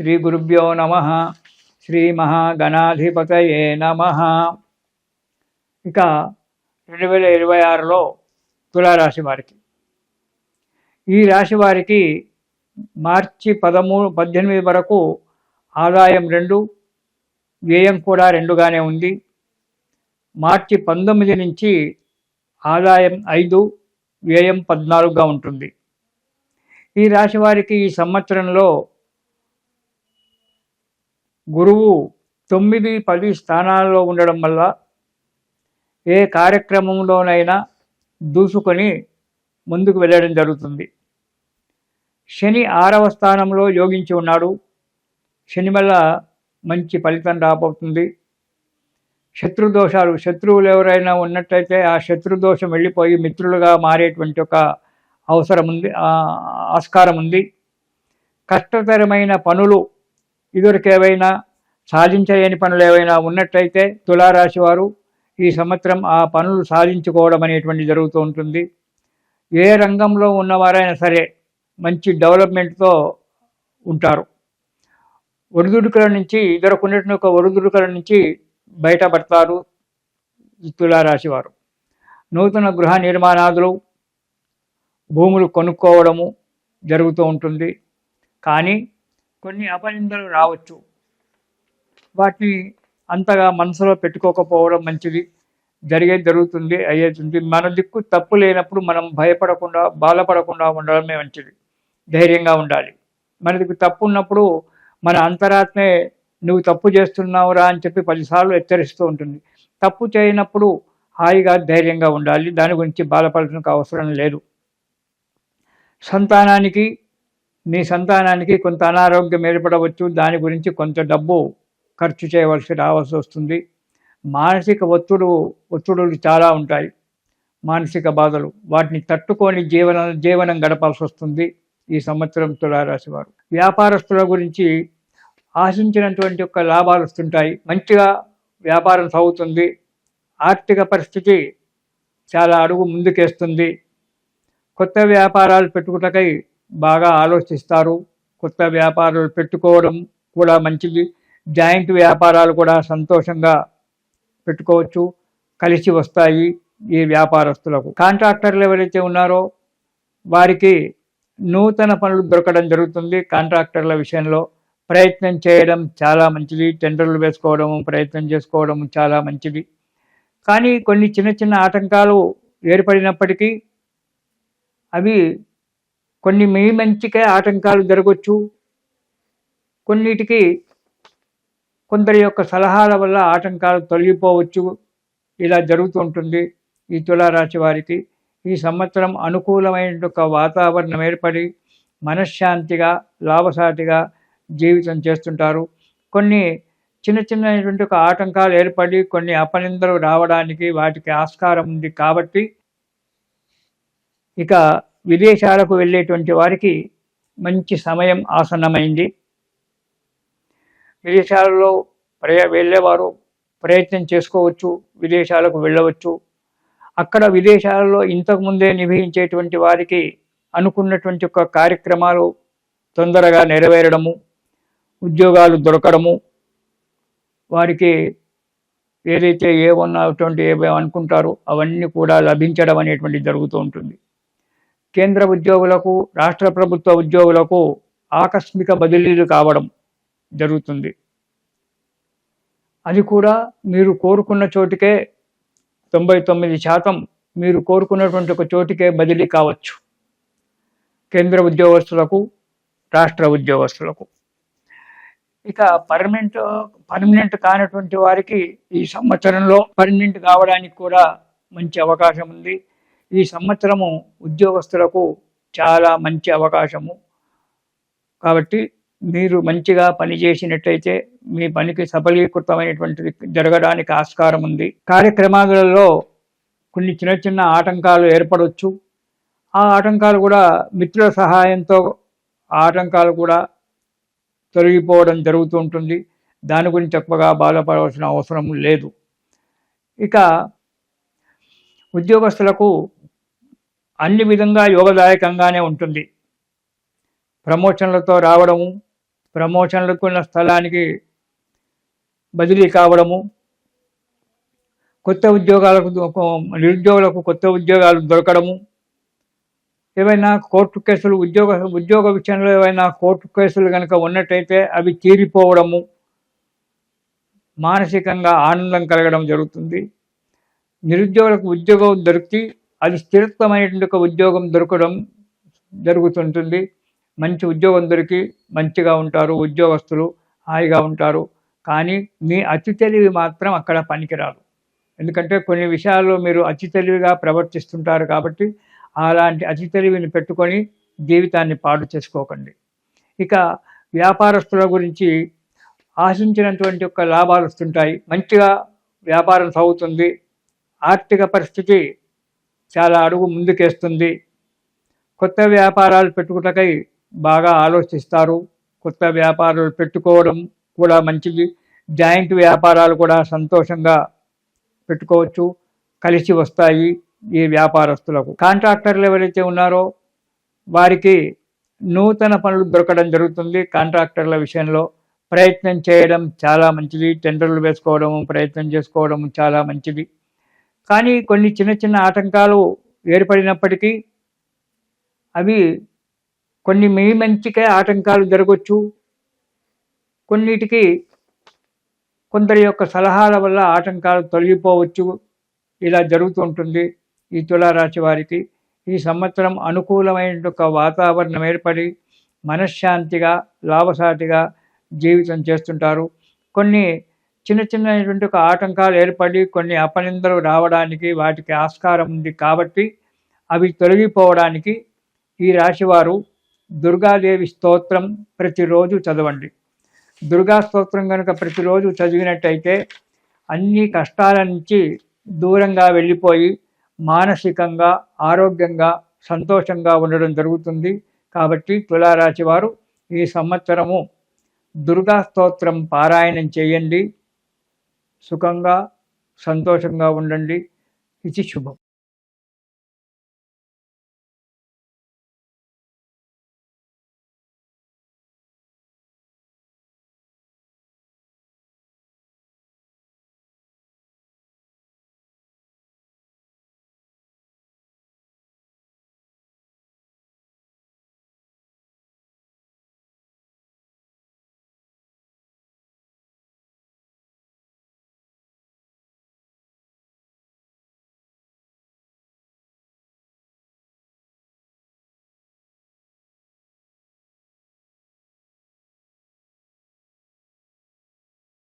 శ్రీ గురుభ్యో నమ. శ్రీ మహాగణాధిపతయే నమ. ఇక 2026లో తులారాశి వారికి, ఈ రాశి వారికి మార్చి 18 వరకు ఆదాయం 2, వ్యయం కూడా 2గానే ఉంది. మార్చి 19 నుంచి ఆదాయం 5, వ్యయం 14గా ఉంటుంది. ఈ రాశి వారికి ఈ సంవత్సరంలో గురువు 9, 10 స్థానాల్లో ఉండడం వల్ల ఏ కార్యక్రమంలోనైనా దూసుకొని ముందుకు వెళ్ళడం జరుగుతుంది. శని 6వ స్థానంలో యోగించి ఉన్నాడు. శని వల్ల మంచి ఫలితం రాబోతుంది. శత్రుదోషాలు, శత్రువులు ఎవరైనా ఉన్నట్టయితే ఆ శత్రుదోషం వెళ్ళిపోయి మిత్రులుగా మారేటువంటి ఒక ఆస్కారం ఉంది. కష్టతరమైన పనులు, ఇదివరకు ఏవైనా సాధించలేని పనులు ఏవైనా ఉన్నట్టయితే తులారాశి వారు ఈ సంవత్సరం ఆ పనులు సాధించుకోవడం అనేటువంటి జరుగుతూ ఉంటుంది. ఏ రంగంలో ఉన్నవారైనా సరే మంచి డెవలప్మెంట్తో ఉంటారు. ఒడిదుడుకుల నుంచి, ఇద్దరుకున్నటువంటి ఒక ఒడిదుడుకుల నుంచి బయటపడతారు ఈ తులారాశి వారు. నూతన గృహ నిర్మాణాదులు, భూములు కొనుక్కోవడము జరుగుతూ ఉంటుంది. కానీ కొన్ని అపనిందలు రావచ్చు. వాటిని అంతగా మనసులో పెట్టుకోకపోవడం మంచిది. జరుగుతుంది, అయ్యేది. మన దిక్కు తప్పు లేనప్పుడు మనం భయపడకుండా, బాధపడకుండా ఉండడమే మంచిది. ధైర్యంగా ఉండాలి. మన దిక్కు తప్పు ఉన్నప్పుడు మన అంతరాత్మే నువ్వు తప్పు చేస్తున్నావురా అని చెప్పి 10 సార్లు హెచ్చరిస్తూ ఉంటుంది. తప్పు చేయనప్పుడు హాయిగా ధైర్యంగా ఉండాలి. దాని గురించి బాధపడడానికి అవసరం లేదు. మీ సంతానానికి కొంత అనారోగ్యం ఏర్పడవచ్చు. దాని గురించి కొంత డబ్బు ఖర్చు రావాల్సి వస్తుంది. మానసిక ఒత్తిడులు చాలా ఉంటాయి. మానసిక బాధలు, వాటిని తట్టుకొని జీవనం గడపాల్సి వస్తుంది ఈ సంవత్సరం తులారాశి వారు. వ్యాపారస్తుల గురించి ఆశించినటువంటి యొక్క లాభాలు వస్తుంటాయి. మంచిగా వ్యాపారం సాగుతుంది. ఆర్థిక పరిస్థితి చాలా అడుగు ముందుకేస్తుంది. కొత్త వ్యాపారాలు పెట్టుకుటకై బాగా ఆలోచిస్తారు. కొత్త వ్యాపారాలు పెట్టుకోవడం కూడా మంచిది. జాయింట్ వ్యాపారాలు కూడా సంతోషంగా పెట్టుకోవచ్చు, కలిసి వస్తాయి ఈ వ్యాపారస్తులకు. కాంట్రాక్టర్లు ఎవరైతే ఉన్నారో వారికి నూతన పనులు దొరకడం జరుగుతుంది. కాంట్రాక్టర్ల విషయంలో ప్రయత్నం చేయడం చాలా మంచిది. టెండర్లు వేసుకోవడము, ప్రయత్నం చేసుకోవడం చాలా మంచిది. కానీ కొన్ని చిన్న చిన్న ఆటంకాలు ఏర్పడినప్పటికీ అవి కొన్ని మీ మంచికే ఆటంకాలు జరగవచ్చు. కొన్నిటికి కొందరి యొక్క సలహాల వల్ల ఆటంకాలు తొలగిపోవచ్చు. ఇలా జరుగుతూ ఉంటుంది ఈ తులారాశి వారికి. ఈ సంవత్సరం అనుకూలమైన ఒక వాతావరణం ఏర్పడి మనశ్శాంతిగా, లాభసాటిగా జీవితం చేస్తుంటారు. కొన్ని చిన్న చిన్నటువంటి ఒక ఆటంకాలు ఏర్పడి కొన్ని అపనిందలు రావడానికి వాటికి ఆస్కారం ఉంది. కాబట్టి ఇక విదేశాలకు వెళ్ళేటువంటి వారికి మంచి సమయం ఆసన్నమైంది. విదేశాలలో వెళ్ళేవారు ప్రయత్నం చేసుకోవచ్చు, విదేశాలకు వెళ్ళవచ్చు. అక్కడ విదేశాలలో ఇంతకుముందే నివసించేటువంటి వారికి అనుకున్నటువంటి ఒక కార్యక్రమాలు తొందరగా నెరవేరడము, ఉద్యోగాలు దొరకడము, వారికి ఏదైతే ఏవో అనుకుంటారో అవన్నీ కూడా లభించడం అనేటువంటి జరుగుతూ ఉంటుంది. కేంద్ర ఉద్యోగులకు, రాష్ట్ర ప్రభుత్వ ఉద్యోగులకు ఆకస్మిక బదిలీలు కావడం జరుగుతుంది. అది కూడా మీరు కోరుకున్న చోటికే 99% మీరు కోరుకున్నటువంటి ఒక చోటికే బదిలీ కావచ్చు. కేంద్ర ఉద్యోగస్తులకు, రాష్ట్ర ఉద్యోగస్తులకు. ఇక పర్మనెంట్ కానటువంటి వారికి ఈ సంవత్సరంలో పర్మనెంట్ కావడానికి కూడా మంచి అవకాశం ఉంది. ఈ సంవత్సరము ఉద్యోగస్తులకు చాలా మంచి అవకాశము. కాబట్టి మీరు మంచిగా పనిచేసినట్లయితే మీ పనికి సఫలీకృతమైనటువంటిది జరగడానికి ఆస్కారం ఉంది. కార్యక్రమాలలో కొన్ని చిన్న చిన్న ఆటంకాలు ఏర్పడవచ్చు. ఆ ఆటంకాలు కూడా మిత్రుల సహాయంతో ఆటంకాలు కూడా తొలగిపోవడం జరుగుతూ ఉంటుంది. దాని గురించి ఎక్కువగా బాధపడవలసిన అవసరం లేదు. ఇక ఉద్యోగస్తులకు అన్ని విధంగా యోగదాయకంగానే ఉంటుంది. ప్రమోషన్లతో రావడము, ప్రమోషన్లకు ఉన్న స్థలానికి బదిలీ కావడము, కొత్త ఉద్యోగాలకు నిరుద్యోగులకు కొత్త ఉద్యోగాలు దొరకడము, ఏవైనా కోర్టు కేసులు ఉద్యోగ విషయంలో ఏవైనా కోర్టు కేసులు కనుక ఉన్నట్టయితే అవి తీరిపోవడము, మానసికంగా ఆనందం కలగడం జరుగుతుంది. నిరుద్యోగులకు ఉద్యోగం దొరికి అది స్థిరత్వమైనటువంటి ఒక ఉద్యోగం దొరకడం జరుగుతుంటుంది. మంచి ఉద్యోగం దొరికి మంచిగా ఉంటారు, ఉద్యోగస్తులు హాయిగా ఉంటారు. కానీ మీ అతి తెలివి మాత్రం అక్కడ పనికిరాదు. ఎందుకంటే కొన్ని విషయాల్లో మీరు అతి తెలివిగా ప్రవర్తిస్తుంటారు కాబట్టి అలాంటి అతి తెలివిని పెట్టుకొని జీవితాన్ని పాడు చేసుకోకండి. ఇక వ్యాపారస్తుల గురించి ఆశించినటువంటి యొక్క లాభాలు వస్తుంటాయి, మంచిగా వ్యాపారం సాగుతుంది, ఆర్థిక పరిస్థితి చాలా అడుగు ముందుకేస్తుంది. కొత్త వ్యాపారాలు పెట్టుకుటకై బాగా ఆలోచిస్తారు. కొత్త వ్యాపారాలు పెట్టుకోవడం కూడా మంచిది. జాయింట్ వ్యాపారాలు కూడా సంతోషంగా పెట్టుకోవచ్చు, కలిసి వస్తాయి ఈ వ్యాపారస్తులకు. కాంట్రాక్టర్లు ఎవరైతే ఉన్నారో వారికి నూతన పనులు దొరకడం జరుగుతుంది. కాంట్రాక్టర్ల విషయంలో ప్రయత్నం చేయడం చాలా మంచిది. టెండర్లు వేసుకోవడము, ప్రయత్నం చేసుకోవడం చాలా మంచిది. కానీ కొన్ని చిన్న చిన్న ఆటంకాలు ఏర్పడినప్పటికీ అవి కొన్ని మీ మంచికే ఆటంకాలు జరగవచ్చు, కొన్నిటికి కొందరి యొక్క సలహాల వల్ల ఆటంకాలు తొలగిపోవచ్చు. ఇలా జరుగుతూ ఉంటుంది ఈ తులారాశి వారికి. ఈ సంవత్సరం అనుకూలమైన ఒక వాతావరణం ఏర్పడి మనశ్శాంతిగా లాభసాటిగా జీవితం చేస్తుంటారు. కొన్ని చిన్న చిన్నటువంటి ఒక ఆటంకాలు ఏర్పడి కొన్ని అపనిందలు రావడానికి వాటికి ఆస్కారం ఉంది. కాబట్టి అవి తొలగిపోవడానికి ఈ రాశివారు దుర్గాదేవి స్తోత్రం ప్రతిరోజు చదవండి. దుర్గా స్తోత్రం కనుక ప్రతిరోజు చదివినట్టయితే అన్ని కష్టాల నుంచి దూరంగా వెళ్ళిపోయి మానసికంగా ఆరోగ్యంగా సంతోషంగా ఉండడం జరుగుతుంది. కాబట్టి తులారాశి వారు ఈ సంవత్సరము దుర్గా స్తోత్రం పారాయణం చేయండి. సుఖంగా సంతోషంగా ఉండండి. ఇది శుభం.